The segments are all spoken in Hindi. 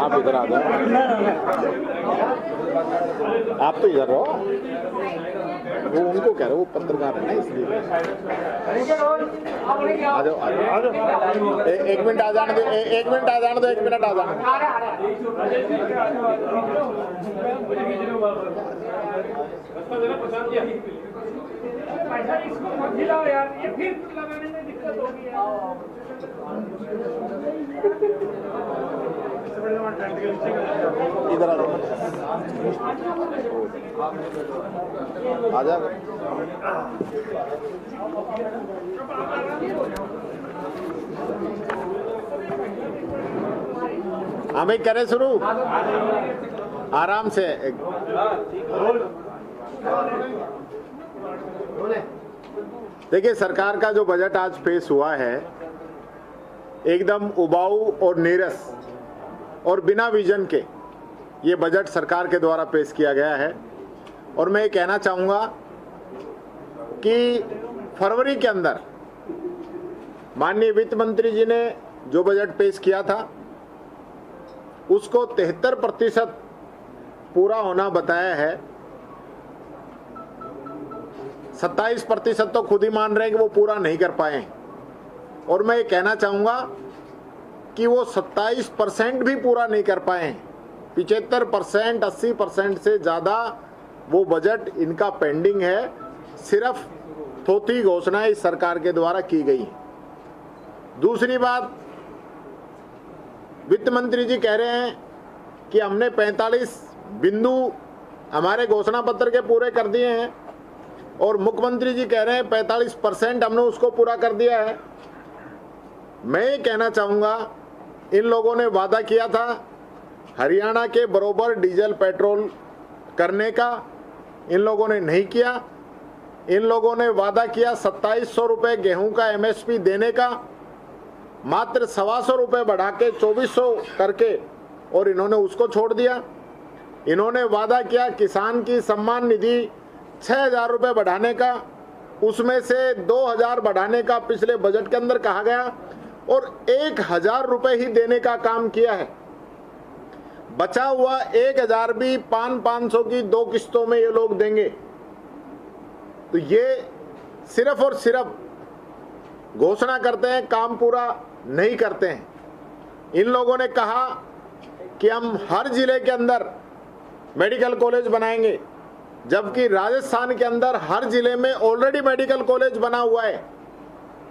आप इधर आ जाओ, आप तो इधर रहो। वो उनको कह रहे, वो पत्रकार है ना, इसलिए आ जाओ, आ जाओ। एक मिनट आ जाने दो, एक मिनट आ जाने दो, एक मिनट आ जाने दो यार, ये फिर लगाने में दिक्कत होगी इधर आ जाओ, आ जाओ। हम एक करें शुरू, आराम से। देखिए, सरकार का जो बजट आज पेश हुआ है एकदम उबाऊ और नीरस और बिना विजन के ये बजट सरकार के द्वारा पेश किया गया है। और मैं ये कहना चाहूँगा कि फरवरी के अंदर माननीय वित्त मंत्री जी ने जो बजट पेश किया था उसको 73% पूरा होना बताया है। 27% तो खुद ही मान रहे हैं कि वो पूरा नहीं कर पाए। और मैं ये कहना चाहूँगा कि वो 27% भी पूरा नहीं कर पाए। 75%, 80% से ज़्यादा वो बजट इनका पेंडिंग है। सिर्फ थोथी घोषणाएं इस सरकार के द्वारा की गई। दूसरी बात, वित्त मंत्री जी कह रहे हैं कि हमने 45 बिंदु हमारे घोषणा पत्र के पूरे कर दिए हैं, और मुख्यमंत्री जी कह रहे हैं 45% हमने उसको पूरा कर दिया है। मैं ये कहना चाहूँगा, इन लोगों ने वादा किया था हरियाणा के बराबर डीजल पेट्रोल करने का, इन लोगों ने नहीं किया। इन लोगों ने वादा किया 2700 रुपये गेहूँ का MSP देने का, मात्र 125 रुपये बढ़ा के 2400 करके, और इन्होंने उसको छोड़ दिया। इन्होंने वादा किया किसान की सम्मान निधि 6000 रुपये बढ़ाने का, उसमें से 2000 बढ़ाने का पिछले बजट के अंदर कहा गया, और 1000 रुपये ही देने का काम किया है। बचा हुआ 1000 भी 500 की 2 किस्तों में ये लोग देंगे। तो ये सिर्फ और सिर्फ घोषणा करते हैं, काम पूरा नहीं करते हैं। इन लोगों ने कहा कि हम हर जिले के अंदर मेडिकल कॉलेज बनाएंगे, जबकि राजस्थान के अंदर हर जिले में ऑलरेडी मेडिकल कॉलेज बना हुआ है।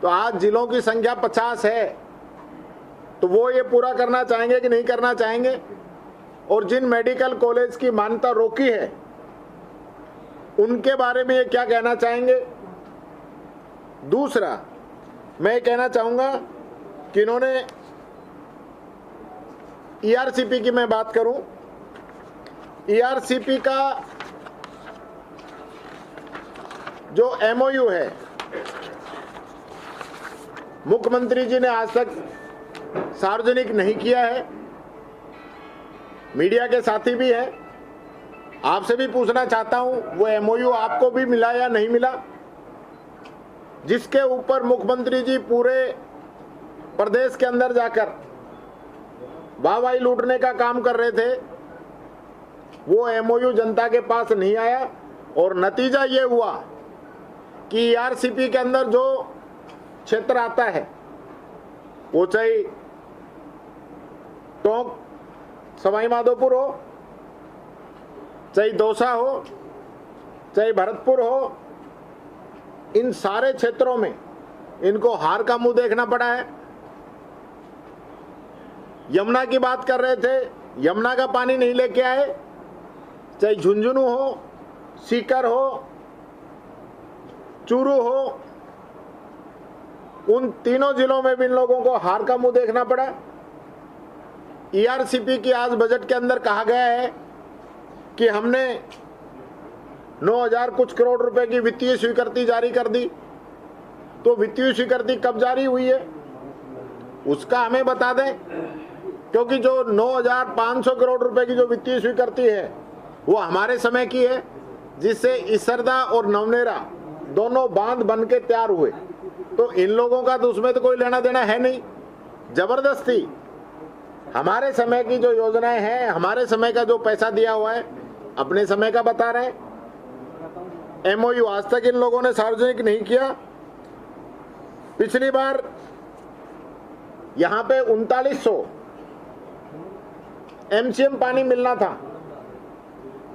तो आज जिलों की संख्या 50 है, तो वो ये पूरा करना चाहेंगे कि नहीं करना चाहेंगे? और जिन मेडिकल कॉलेज की मान्यता रोकी है उनके बारे में ये क्या कहना चाहेंगे? दूसरा, मैं ये कहना चाहूँगा कि इन्होंने ERCP की मैं बात करूं, ERCP का जो MOU है, मुख्यमंत्री जी ने आज तक सार्वजनिक नहीं किया है। मीडिया के साथी भी हैं, आपसे भी पूछना चाहता हूं, वो MOU आपको भी मिला या नहीं मिला? जिसके ऊपर मुख्यमंत्री जी पूरे प्रदेश के अंदर जाकर वाहवाही लूटने का काम कर रहे थे, वो MOU जनता के पास नहीं आया। और नतीजा ये हुआ कि ERCP के अंदर जो क्षेत्र आता है, वो चाहे टोंक सवाई माधोपुर हो, चाहे दौसा हो, चाहे भरतपुर हो, इन सारे क्षेत्रों में इनको हार का मुंह देखना पड़ा है। यमुना की बात कर रहे थे, यमुना का पानी नहीं लेके आए। चाहे झुंझुनू हो, सीकर हो, चूरू हो, उन तीनों जिलों में भी इन लोगों को हार का मुंह देखना पड़ा। ERCP की आज बजट के अंदर कहा गया है कि हमने 9000 कुछ करोड़ रुपए की वित्तीय स्वीकृति जारी कर दी। तो वित्तीय स्वीकृति कब जारी हुई है उसका हमें बता दें, क्योंकि जो 9500 करोड़ रुपए की जो वित्तीय स्वीकृति है वो हमारे समय की है, जिससे इसरदा और नवनेरा दोनों बांध बन के तैयार हुए। तो इन लोगों का तो उसमें तो कोई लेना देना है नहीं। जबरदस्ती हमारे समय की जो योजनाएं हैं, हमारे समय का जो पैसा दिया हुआ है, अपने समय का बता रहे हैं। MOU आज तक इन लोगों ने सार्वजनिक नहीं किया। पिछली बार यहां पे 3900 MCM पानी मिलना था,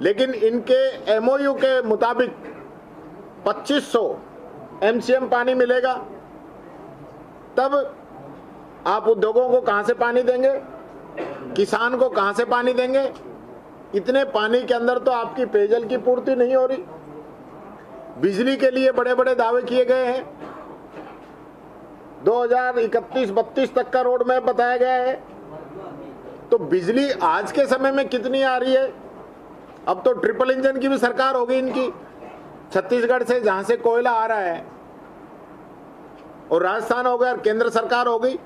लेकिन इनके MOU के मुताबिक 2500 MCM पानी मिलेगा। तब आप उद्योगों को कहां से पानी देंगे, किसान को कहां से पानी देंगे? इतने पानी के अंदर तो आपकी पेयजल की पूर्ति नहीं हो रही। बिजली के लिए बड़े बड़े दावे किए गए हैं। 2031-32 तक का रोड मैप बताया गया है। तो बिजली आज के समय में कितनी आ रही है? अब तो ट्रिपल इंजन की भी सरकार होगी इनकी। छत्तीसगढ़ से जहां से कोयला आ रहा है, और राजस्थान हो गया, केंद्र सरकार होगी।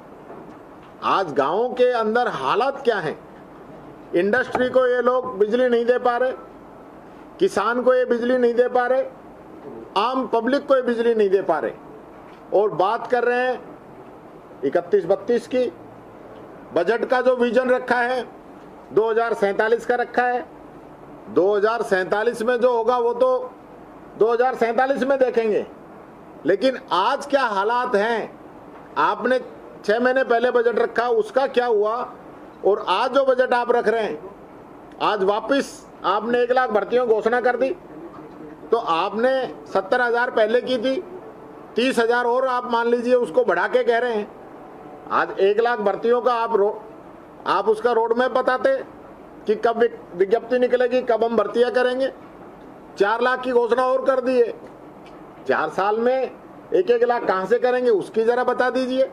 आज गांवों के अंदर हालात क्या हैं? इंडस्ट्री को ये लोग बिजली नहीं दे पा रहे, किसान को ये बिजली नहीं दे पा रहे, आम पब्लिक को ये बिजली नहीं दे पा रहे, और बात कर रहे हैं 31-32 की। बजट का जो विजन रखा है 2047 का रखा है। 2047 में जो होगा वो तो 2047 में देखेंगे, लेकिन आज क्या हालात हैं? आपने 6 महीने पहले बजट रखा, उसका क्या हुआ? और आज जो बजट आप रख रहे हैं, आज वापस आपने 1 लाख भर्तियों की घोषणा कर दी। तो आपने 70,000 पहले की थी, 30,000 और आप मान लीजिए उसको बढ़ा के कह रहे हैं। आज 1 लाख भर्तियों का आप उसका रोड मैप बताते कि कब विज्ञप्ति निकलेगी, कब हम भर्तियां करेंगे। 4 लाख की घोषणा और कर दी है। 4 साल में 1-1 लाख कहां से करेंगे, उसकी जरा बता दीजिए।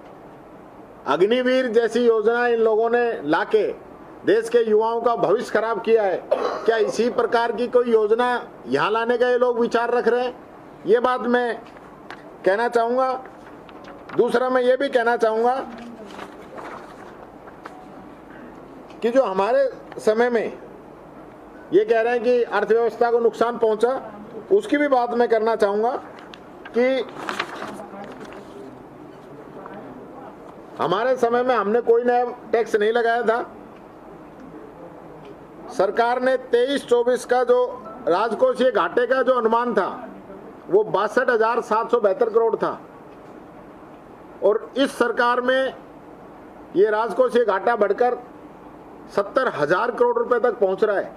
अग्निवीर जैसी योजना इन लोगों ने लाके देश के युवाओं का भविष्य खराब किया है। क्या इसी प्रकार की कोई योजना यहां लाने का ये लोग विचार रख रहे हैं? ये बात मैं कहना चाहूंगा। दूसरा मैं ये भी कहना चाहूंगा कि जो हमारे समय में ये कह रहे हैं कि अर्थव्यवस्था को नुकसान पहुंचा, उसकी भी बात मैं करना चाहूंगा कि हमारे समय में हमने कोई नया टैक्स नहीं लगाया था। सरकार ने 23-24 का जो राजकोषीय घाटे का जो अनुमान था वो 62,772 करोड़ था, और इस सरकार में ये राजकोषीय घाटा बढ़कर 70,000 करोड़ रुपए तक पहुंच रहा है।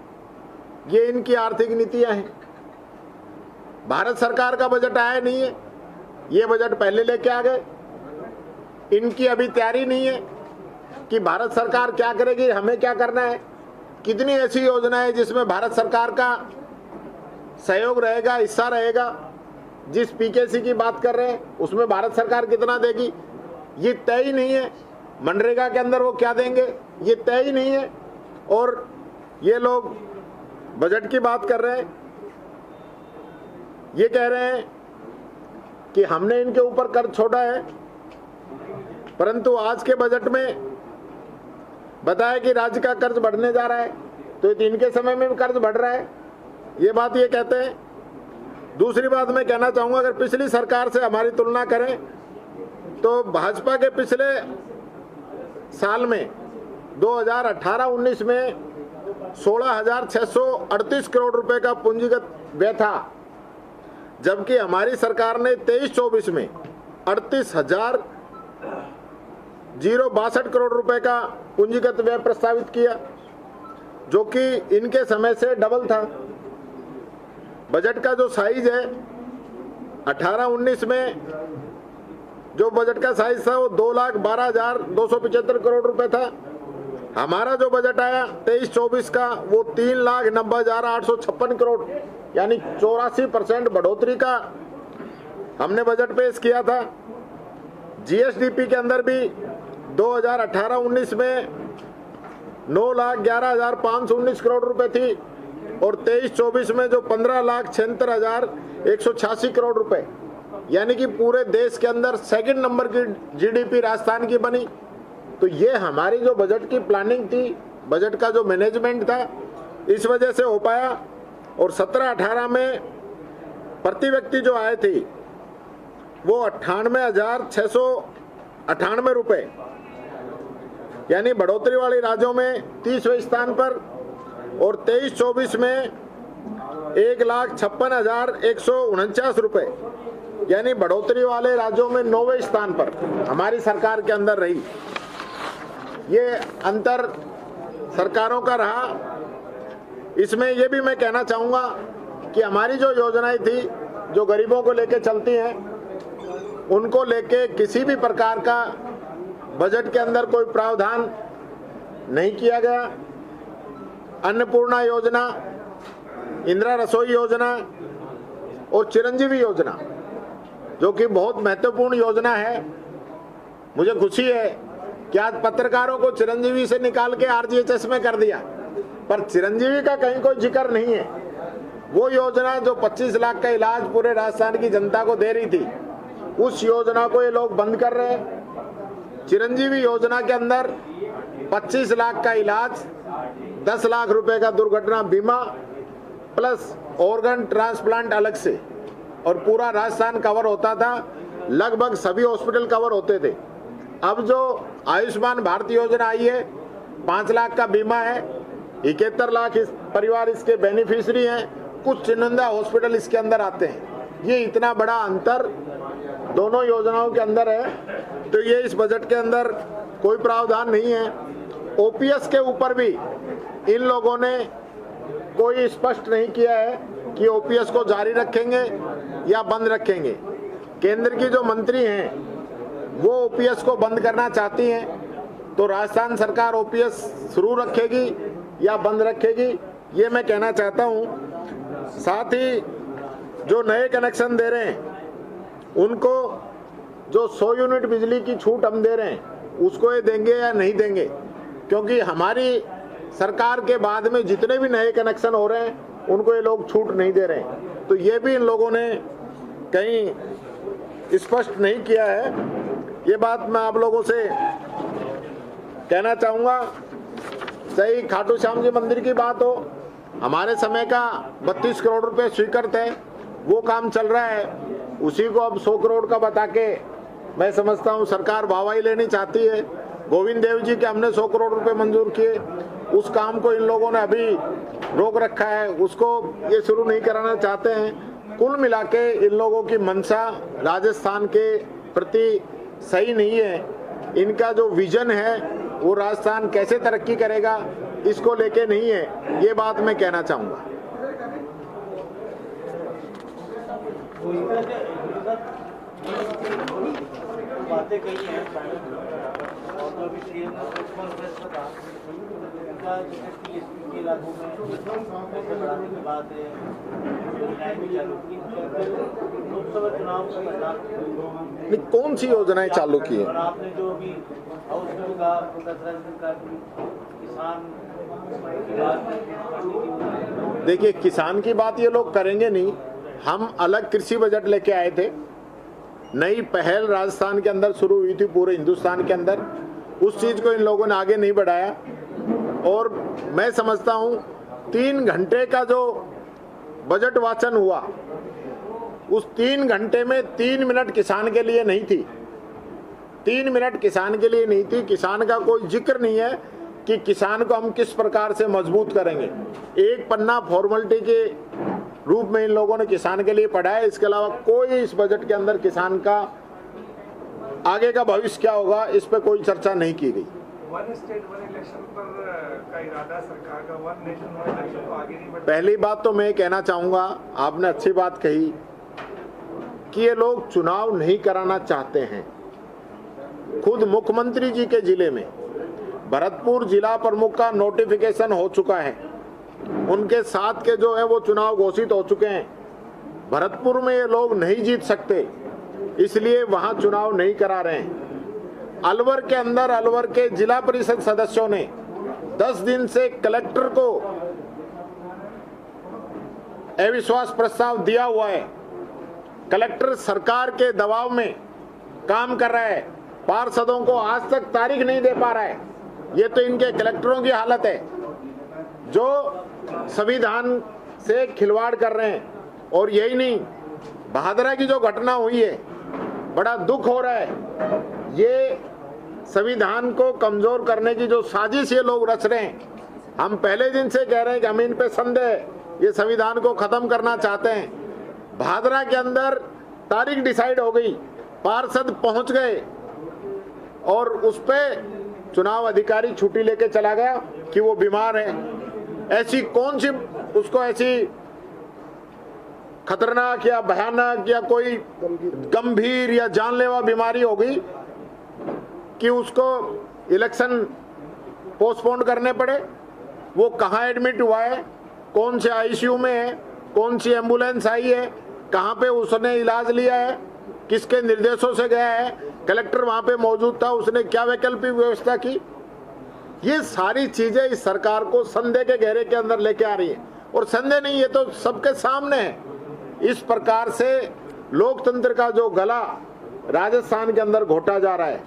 ये इनकी आर्थिक नीतियां हैं। भारत सरकार का बजट आया नहीं है, ये बजट पहले लेके आ गए। इनकी अभी तैयारी नहीं है कि भारत सरकार क्या करेगी, हमें क्या करना है। कितनी ऐसी योजनाएं है जिसमें भारत सरकार का सहयोग रहेगा, हिस्सा रहेगा। जिस PKC की बात कर रहे हैं उसमें भारत सरकार कितना देगी ये तय ही नहीं है। मनरेगा के अंदर वो क्या देंगे ये तय ही नहीं है। और ये लोग बजट की बात कर रहे हैं, ये कह रहे हैं कि हमने इनके ऊपर कर्ज छोड़ा है, परंतु आज के बजट में बताया कि राज्य का कर्ज बढ़ने जा रहा है, तो इनके समय में भी कर्ज बढ़ रहा है। ये बात ये कहते हैं। दूसरी बात मैं कहना चाहूंगा, अगर पिछली सरकार से हमारी तुलना करें तो भाजपा के पिछले साल में 2018-19 में 16,638 करोड़ रुपए का पूंजीगत व्यय था, जबकि हमारी सरकार ने 23-24 में 38,062 करोड़ रुपए का पूंजीगत व्यय प्रस्तावित किया, जो कि इनके समय से डबल था। बजट का जो साइज है 18-19 में जो बजट का साइज था वो 2,12,275 करोड़ रुपए था। हमारा जो बजट आया 23-24 का वो 3,90,856 करोड़, यानी 84% बढ़ोतरी का हमने बजट पेश किया था। GSDP के अंदर भी 2018-19 में 9,11,519 करोड़ रुपए थी, और 23-24 में जो 15,76,186 करोड़ रुपए, यानी कि पूरे देश के अंदर सेकंड नंबर की GDP राजस्थान की बनी। तो ये हमारी जो बजट की प्लानिंग थी, बजट का जो मैनेजमेंट था, इस वजह से हो पाया। और 17-18 में प्रति व्यक्ति जो आए थे वो 98,698 रुपए, यानी बढ़ोतरी वाले राज्यों में 30वें स्थान पर और 23-24 में 1,56,149 रुपए, यानी बढ़ोतरी वाले राज्यों में 9वें स्थान पर हमारी सरकार के अंदर रही। ये अंतर सरकारों का रहा। इसमें ये भी मैं कहना चाहूँगा कि हमारी जो योजनाएं थी जो गरीबों को लेके चलती हैं, उनको लेके किसी भी प्रकार का बजट के अंदर कोई प्रावधान नहीं किया गया। अन्नपूर्णा योजना, इंदिरा रसोई योजना और चिरंजीवी योजना, जो कि बहुत महत्वपूर्ण योजना है। मुझे खुशी है कि आज पत्रकारों को चिरंजीवी से निकाल के आरजीएचएस में कर दिया, पर चिरंजीवी का कहीं कोई जिक्र नहीं है। वो योजना जो 25 लाख का इलाज पूरे राजस्थान की जनता को दे रही थी, उस योजना को ये लोग बंद कर रहे हैं। चिरंजीवी योजना के अंदर 25 लाख का इलाज, 10 लाख रुपए का दुर्घटना बीमा प्लस ऑर्गन ट्रांसप्लांट अलग से, और पूरा राजस्थान कवर होता था। लगभग सभी हॉस्पिटल कवर होते थे। अब जो आयुष्मान भारत योजना आई है, 5 लाख का बीमा है, 71 लाख इस परिवार इसके बेनिफिशियरी हैं, कुछ चुनिंदा हॉस्पिटल इसके अंदर आते हैं। ये इतना बड़ा अंतर दोनों योजनाओं के अंदर है, तो ये इस बजट के अंदर कोई प्रावधान नहीं है। ओपीएस के ऊपर भी इन लोगों ने कोई स्पष्ट नहीं किया है कि ओपीएस को जारी रखेंगे या बंद रखेंगे। केंद्र की जो मंत्री हैं वो ओपीएस को बंद करना चाहती हैं, तो राजस्थान सरकार ओपीएस शुरू रखेगी या बंद रखेगी, ये मैं कहना चाहता हूँ। साथ ही जो नए कनेक्शन दे रहे हैं उनको जो 100 यूनिट बिजली की छूट हम दे रहे हैं, उसको ये देंगे या नहीं देंगे, क्योंकि हमारी सरकार के बाद में जितने भी नए कनेक्शन हो रहे हैं उनको ये लोग छूट नहीं दे रहे हैं। तो ये भी इन लोगों ने कहीं स्पष्ट नहीं किया है। ये बात मैं आप लोगों से कहना चाहूँगा। सही खाटू श्याम जी मंदिर की बात हो, हमारे समय का 32 करोड़ रुपए स्वीकृत है, वो काम चल रहा है। उसी को अब 100 करोड़ का बता के मैं समझता हूँ सरकार वाहवाही लेनी चाहती है। गोविंद देव जी के हमने 100 करोड़ रुपए मंजूर किए, उस काम को इन लोगों ने अभी रोक रखा है, उसको ये शुरू नहीं कराना चाहते हैं। कुल मिला के इन लोगों की मंशा राजस्थान के प्रति सही नहीं है। इनका जो विजन है वो राजस्थान कैसे तरक्की करेगा इसको लेके नहीं है, ये बात मैं कहना चाहूँगा। बातें कही हैं और जो भी सीएम ने प्रेस में कहा, उनका टीएसपी के इलाकों में पैसे बढ़ाने की बात है, योजनाएं भी चालू की। लोकसभा चुनाव का परिणाम कौन सी योजनाएं चालू की है? और आपने जो अभी हाउस बिल का किसान की बात, देखिए किसान की बात ये लोग करेंगे नहीं। हम अलग कृषि बजट लेके आए थे, नई पहल राजस्थान के अंदर शुरू हुई थी पूरे हिंदुस्तान के अंदर, उस चीज को इन लोगों ने आगे नहीं बढ़ाया। और मैं समझता हूँ 3 घंटे का जो बजट वाचन हुआ, उस 3 घंटे में 3 मिनट किसान के लिए नहीं थी। 3 मिनट किसान के लिए नहीं थी। किसान का कोई जिक्र नहीं है कि किसान को हम किस प्रकार से मजबूत करेंगे। एक पन्ना फॉर्मेलिटी के रूप में इन लोगों ने किसान के लिए पढ़ा है। इसके अलावा कोई इस बजट के अंदर किसान का आगे का भविष्य क्या होगा इस पे कोई चर्चा नहीं की गई। वन स्टेट वन इलेक्शन पर का इरादा सरकार का, वन नेशन वन इलेक्शन तो आगे नहीं बढ़। पहली बात तो मैं कहना चाहूंगा, आपने अच्छी बात कही कि ये लोग चुनाव नहीं कराना चाहते हैं। खुद मुख्यमंत्री जी के जिले में भरतपुर जिला प्रमुख का नोटिफिकेशन हो चुका है, उनके साथ के जो है वो चुनाव घोषित हो चुके हैं। भरतपुर में ये लोग नहीं जीत सकते, इसलिए वहां चुनाव नहीं करा रहे हैं। अलवर के अंदर अलवर के जिला परिषद सदस्यों ने 10 दिन से कलेक्टर को अविश्वास प्रस्ताव दिया हुआ है। कलेक्टर सरकार के दबाव में काम कर रहा है, पार्षदों को आज तक तारीख नहीं दे पा रहा है। ये तो इनके कलेक्टरों की हालत है जो संविधान से खिलवाड़ कर रहे हैं। और यही नहीं, बहादुरा की जो घटना हुई है, बड़ा दुख हो रहा है। ये संविधान को कमजोर करने की जो साजिश ये लोग रच रहे हैं, हम पहले दिन से कह रहे हैं कि हम इन पे संदेह, ये संविधान को खत्म करना चाहते हैं। भादरा के अंदर तारीख डिसाइड हो गई, पार्षद पहुंच गए और उस पे चुनाव अधिकारी छुट्टी लेके चला गया कि वो बीमार है। ऐसी कौन सी उसको ऐसी खतरनाक या भयानक या कोई गंभीर या जानलेवा बीमारी हो गई कि उसको इलेक्शन पोस्टपोन करने पड़े? वो कहाँ एडमिट हुआ है, कौन से आईसीयू में है, कौन सी एम्बुलेंस आई है, कहाँ पे उसने इलाज लिया है, किसके निर्देशों से गया है, कलेक्टर वहाँ पे मौजूद था, उसने क्या वैकल्पिक व्यवस्था की? ये सारी चीजें इस सरकार को संदेह के घेरे के अंदर लेके आ रही है। और संदेह नहीं, ये तो सबके सामने है। इस प्रकार से लोकतंत्र का जो गला राजस्थान के अंदर घोटा जा रहा है,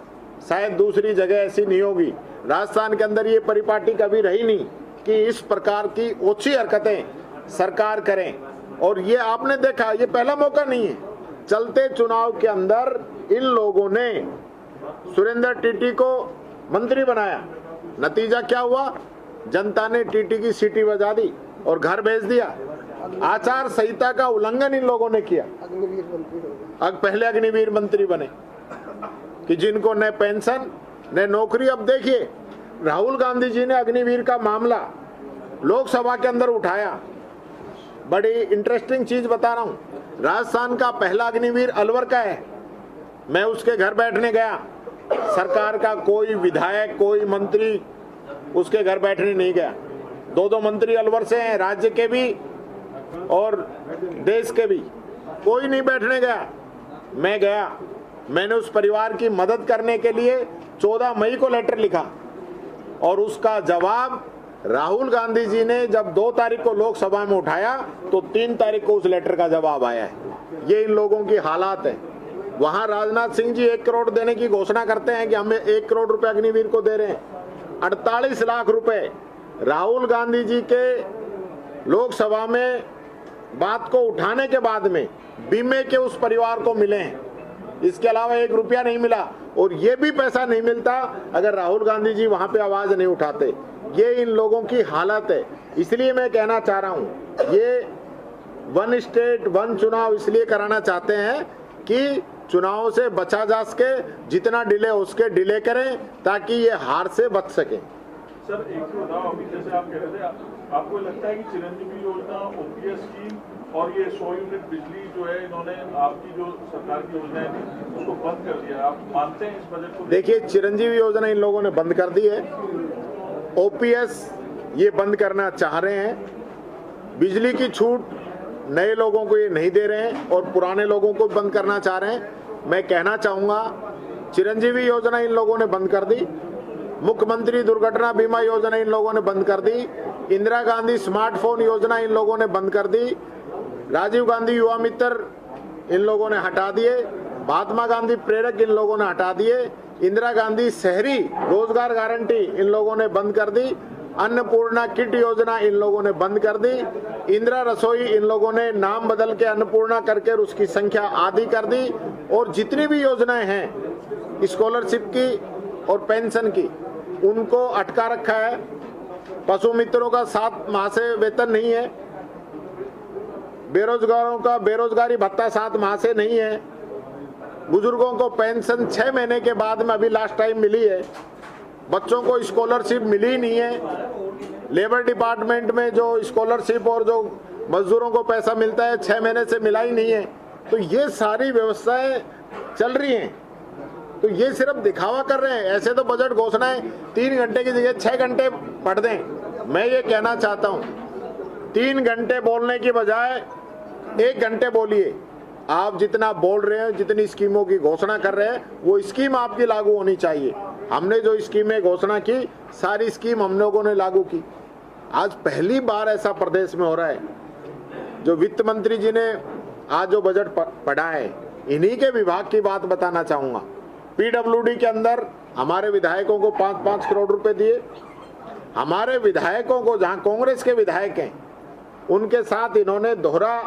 शायद दूसरी जगह ऐसी नहीं होगी। राजस्थान के अंदर ये परिपाटी कभी रही नहीं कि इस प्रकार की ओछी हरकतें सरकार करें। और ये आपने देखा, ये पहला मौका नहीं है। चलते चुनाव के अंदर इन लोगों ने सुरेंद्र टीटी को मंत्री बनाया, नतीजा क्या हुआ? जनता ने टीटी की सीटी बजा दी और घर भेज दिया। आचार संहिता का उल्लंघन इन लोगों ने किया। पहले अग्निवीर मंत्री बने कि जिनको न पेंशन न नौकरी। अब देखिए, राहुल गांधी जी ने अग्निवीर का मामला लोकसभा के अंदर उठाया। बड़ी इंटरेस्टिंग चीज बता रहा हूं, राजस्थान का पहला अग्निवीर अलवर का है। मैं उसके घर बैठने गया, सरकार का कोई विधायक कोई मंत्री उसके घर बैठने नहीं गया। दो मंत्री अलवर से हैं, राज्य के भी और देश के भी, कोई नहीं बैठने गया। मैं गया, मैंने उस परिवार की मदद करने के लिए 14 मई को लेटर लिखा और उसका जवाब राहुल गांधी जी ने जब 2 तारीख को लोकसभा में उठाया तो 3 तारीख को उस लेटर का जवाब आया है। ये इन लोगों की हालात है। वहां राजनाथ सिंह जी 1 करोड़ देने की घोषणा करते हैं कि हमें 1 करोड़ रुपए अग्निवीर को दे रहे हैं। 48 लाख रुपए राहुल गांधी जी के लोकसभा में बात को उठाने के बाद में बीमे के उस परिवार को मिले हैं। इसके अलावा 1 रुपया नहीं मिला और ये भी पैसा नहीं मिलता अगर राहुल गांधी जी वहां पे आवाज नहीं उठाते। ये इन लोगों की हालत है। इसलिए मैं कहना चाह रहा हूं, ये 1 स्टेट 1 चुनाव इसलिए कराना चाहते हैं कि चुनाव से बचा जा सके, जितना डिले हो सके डिले करें ताकि ये हार से बच सके। सर एक तो बताओ, अभी जैसे आप कह रहे थे, आपको लगता है कि चिरंजीवी योजना, ओपीएस स्कीम और ये 100 यूनिट बिजली जो है, इन्होंने आपकी जो सरकार की योजनाएं थी उसको बंद कर दिया? आप मानते हैं इस बजट को? देखिए, चिरंजीवी योजना इन लोगों ने बंद कर दी है, ओपीएस ये बंद करना चाह रहे हैं, बिजली की छूट नए लोगों को ये नहीं दे रहे हैं और पुराने लोगों को बंद करना चाह रहे हैं। मैं कहना चाहूंगा, चिरंजीवी योजना इन लोगों ने बंद कर दी, मुख्यमंत्री दुर्घटना बीमा योजना इन लोगों ने बंद कर दी, इंदिरा गांधी स्मार्टफोन योजना इन लोगों ने बंद कर दी, राजीव गांधी युवा मित्र इन लोगों ने हटा दिए, महात्मा गांधी प्रेरक इन लोगों ने हटा दिए, इंदिरा गांधी शहरी रोजगार गारंटी इन लोगों ने बंद कर दी, अन्नपूर्णा किट योजना इन लोगों ने बंद कर दी, इंदिरा रसोई इन लोगों ने नाम बदल के अन्नपूर्णा करके उसकी संख्या आधी कर दी। और जितनी भी योजनाएं हैं स्कॉलरशिप की और पेंशन की, उनको अटका रखा है। पशु मित्रों का 7 माह से वेतन नहीं है, बेरोजगारों का बेरोजगारी भत्ता 7 माह से नहीं है, बुजुर्गों को पेंशन 6 महीने के बाद में अभी लास्ट टाइम मिली है, बच्चों को स्कॉलरशिप मिली नहीं है, लेबर डिपार्टमेंट में जो स्कॉलरशिप और जो मजदूरों को पैसा मिलता है 6 महीने से मिला ही नहीं है। तो ये सारी व्यवस्थाएं चल रही हैं, तो ये सिर्फ दिखावा कर रहे हैं। ऐसे तो बजट घोषणाएं 3 घंटे की जगह 6 घंटे पढ़ दें। मैं ये कहना चाहता हूं, 3 घंटे बोलने की बजाय 1 घंटे बोलिए। आप जितना बोल रहे हैं, जितनी स्कीमों की घोषणा कर रहे हैं, वो स्कीम आपकी लागू होनी चाहिए। हमने जो स्कीमें घोषणा की, सारी स्कीम हम लोगों ने लागू की। आज पहली बार ऐसा प्रदेश में हो रहा है। जो वित्त मंत्री जी ने आज जो बजट पढ़ा है, इन्हीं के विभाग की बात बताना चाहूंगा। पीडब्ल्यूडी के अंदर हमारे विधायकों को 5-5 करोड़ रुपए दिए। हमारे विधायकों को, जहां कांग्रेस के विधायक हैं, उनके साथ इन्होंने दोहरा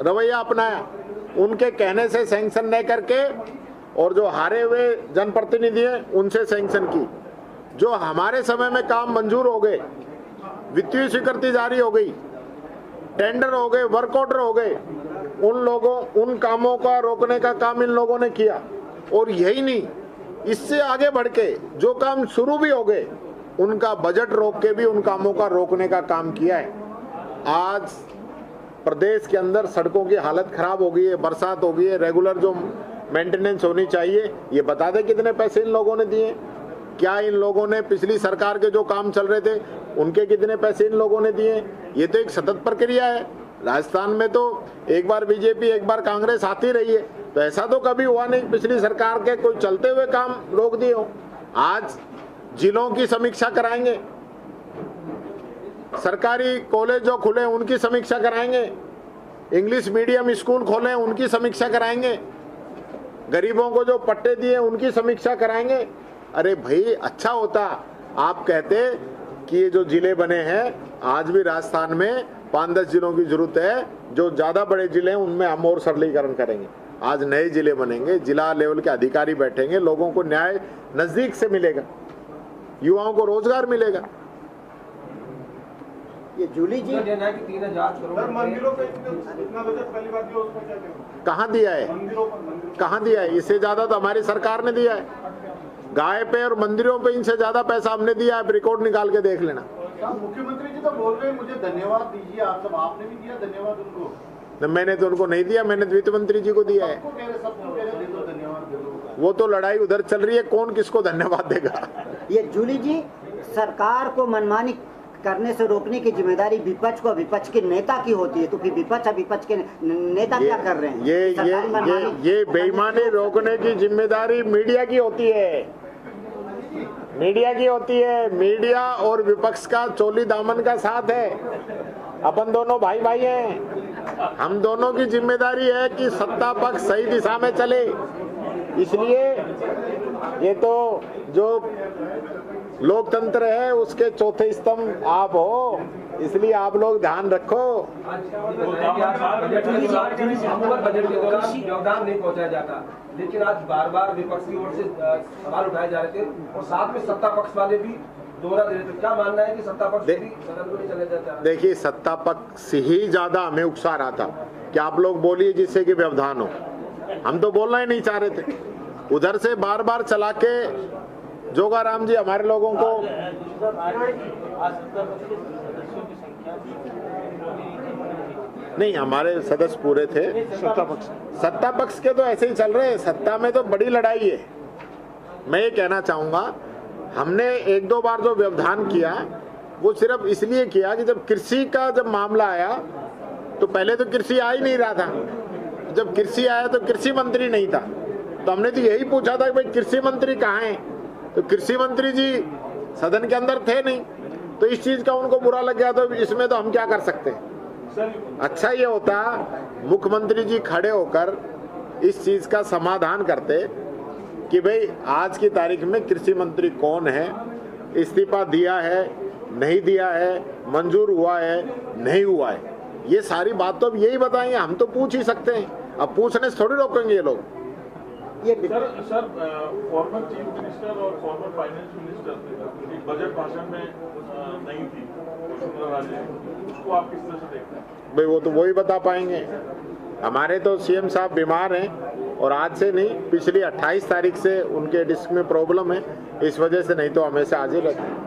रवैया अपनाया। उनके कहने से सैंक्शन नहीं करके और जो हारे हुए जनप्रतिनिधि हैं उनसे सैंक्शन की। जो हमारे समय में काम मंजूर हो गए, वित्तीय स्वीकृति जारी हो गई, टेंडर हो गए, वर्क ऑर्डर हो गए, उन कामों का रोकने का काम इन लोगों ने किया। और यही नहीं, इससे आगे बढ़ के जो काम शुरू भी हो गए उनका बजट रोक के भी उन कामों का रोकने का काम किया है। आज प्रदेश के अंदर सड़कों की हालत खराब हो गई है, बरसात हो गई है, रेगुलर जो मेंटेनेंस होनी चाहिए, ये बता दे कितने पैसे इन लोगों ने दिए? क्या इन लोगों ने पिछली सरकार के जो काम चल रहे थे उनके कितने पैसे इन लोगों ने दिए? ये तो एक सतत प्रक्रिया है। राजस्थान में तो एक बार बीजेपी एक बार कांग्रेस आती रही है, तो ऐसा तो कभी हुआ नहीं पिछली सरकार के कोई चलते हुए काम रोक दिए हो। आज जिलों की समीक्षा कराएंगे, सरकारी कॉलेज जो खुले उनकी समीक्षा कराएंगे, इंग्लिश मीडियम स्कूल खोले उनकी समीक्षा कराएंगे, गरीबों को जो पट्टे दिए उनकी समीक्षा कराएंगे। अरे भाई, अच्छा होता आप कहते कि ये जो जिले बने हैं, आज भी राजस्थान में 5-10 जिलों की जरूरत है, जो ज्यादा बड़े जिले हैं उनमें हम और सरलीकरण करेंगे। आज नए जिले बनेंगे, जिला लेवल के अधिकारी बैठेंगे, लोगों को न्याय नजदीक से मिलेगा, युवाओं को रोजगार मिलेगा। ये जूली जी कहना है कि 3000 करोड़ मंदिरों पे इतना बजट पहली बात ये उसमें क्या देंगे? कहाँ दिया है? कहाँ दिया है? इससे ज्यादा तो हमारी सरकार ने दिया है। गाय पे और मंदिरों पे इनसे ज्यादा पैसा हमने दिया है, रिकॉर्ड निकाल के देख लेना। मुख्यमंत्री जी तो बोल रहे हैं मुझे धन्यवाद दीजिए, आप सब आपने भी दिया धन्यवाद उनको? न, मैंने तो उनको नहीं दिया, मैंने वित्त मंत्री जी को दिया है। सबको कह रहे दे दो धन्यवाद दे दो। वो तो लड़ाई उधर चल रही है, कौन किसको धन्यवाद देगा। ये जूली जी, सरकार को मनमानी करने से रोकने की जिम्मेदारी विपक्ष को, विपक्ष के नेता की होती है, तो फिर विपक्ष के नेता क्या कर रहे हैं? ये बेईमानी रोकने की जिम्मेदारी मीडिया की होती है, मीडिया की होती है। मीडिया और विपक्ष का चोली दामन का साथ है। अपन दोनों भाई भाई हैं, हम दोनों की जिम्मेदारी है कि सत्ता पक्ष सही दिशा में चले। इसलिए ये तो जो लोकतंत्र है उसके चौथे स्तंभ आप हो, इसलिए आप लोग ध्यान रखो। बजट के दौरान योगदान नहीं पहुंचाया जाता, लेकिन आज बार बार विपक्ष की ओर से सवाल उठाए जा रहे थे और साथ में सत्ता पक्ष वाले भी दोहरा दे रहे थे। क्या मानना है कि सत्ता पक्ष भी सदन को नहीं चले जाता? देखिए, सत्ता पक्ष ही ज्यादा हमें उकसा रहा था कि आप लोग बोलिए जिससे कि व्यवधान हो। हम तो बोलना ही नहीं चाह रहे थे, उधर से बार बार चला के जोगाराम जी हमारे लोगों को नहीं, हमारे सदस्य पूरे थे। सत्ता पक्ष के तो ऐसे ही चल रहे हैं, सत्ता में तो बड़ी लड़ाई है। मैं ये कहना चाहूंगा, हमने 1-2 बार जो व्यवधान किया वो सिर्फ इसलिए किया कि जब कृषि का जब मामला आया तो पहले तो कृषि आ ही नहीं रहा था। जब कृषि आया तो कृषि मंत्री नहीं था, तो हमने तो यही पूछा था कि भाई कृषि मंत्री कहाँ है? तो कृषि मंत्री जी सदन के अंदर थे नहीं, तो इस चीज का उनको बुरा लग गया। तो इसमें तो हम क्या कर सकते हैं? अच्छा ये होता मुख्यमंत्री जी खड़े होकर इस चीज का समाधान करते कि भाई आज की तारीख में कृषि मंत्री कौन है, इस्तीफा दिया है नहीं दिया है, मंजूर हुआ है नहीं हुआ है, ये सारी बात तो अब यही बताएंगे। हम तो पूछ ही सकते हैं, अब पूछने से थोड़ी रोकेंगे ये लोग। सर फॉर्मर चीफ मिनिस्टर और फॉर्मर फाइनेंस मिनिस्टर एक बजट भाषण में नहीं थी, उसको आप किस तरह से देखते हैं? भाई वो तो वही बता पाएंगे। हमारे तो सीएम साहब बीमार हैं और आज से नहीं, पिछली 28 तारीख से उनके डिस्क में प्रॉब्लम है, इस वजह से नहीं तो हमेशा हाजिर रहते हैं।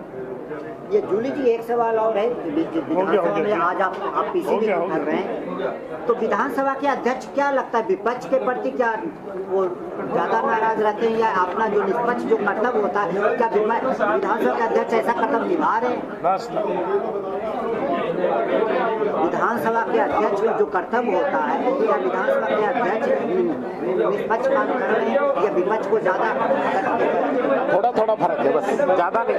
ये जूली जी, एक सवाल और है। विधानसभा में आज आप पीसी भी कर रहे हैं, तो विधानसभा के अध्यक्ष क्या लगता है विपक्ष के प्रति क्या वो ज्यादा नाराज रहते हैं, या अपना जो निष्पक्ष जो कर्तव्य होता है क्या विधानसभा के अध्यक्ष ऐसा कर्तव्य निभा रहे हैं? विधानसभा के अध्यक्ष का जो कर्तव्य होता है, क्या विधानसभा के अध्यक्ष निष्पक्ष काम कर रहे हैं या विपक्ष को ज्यादा? थोड़ा थोड़ा फर्क है, बस ज्यादा नहीं।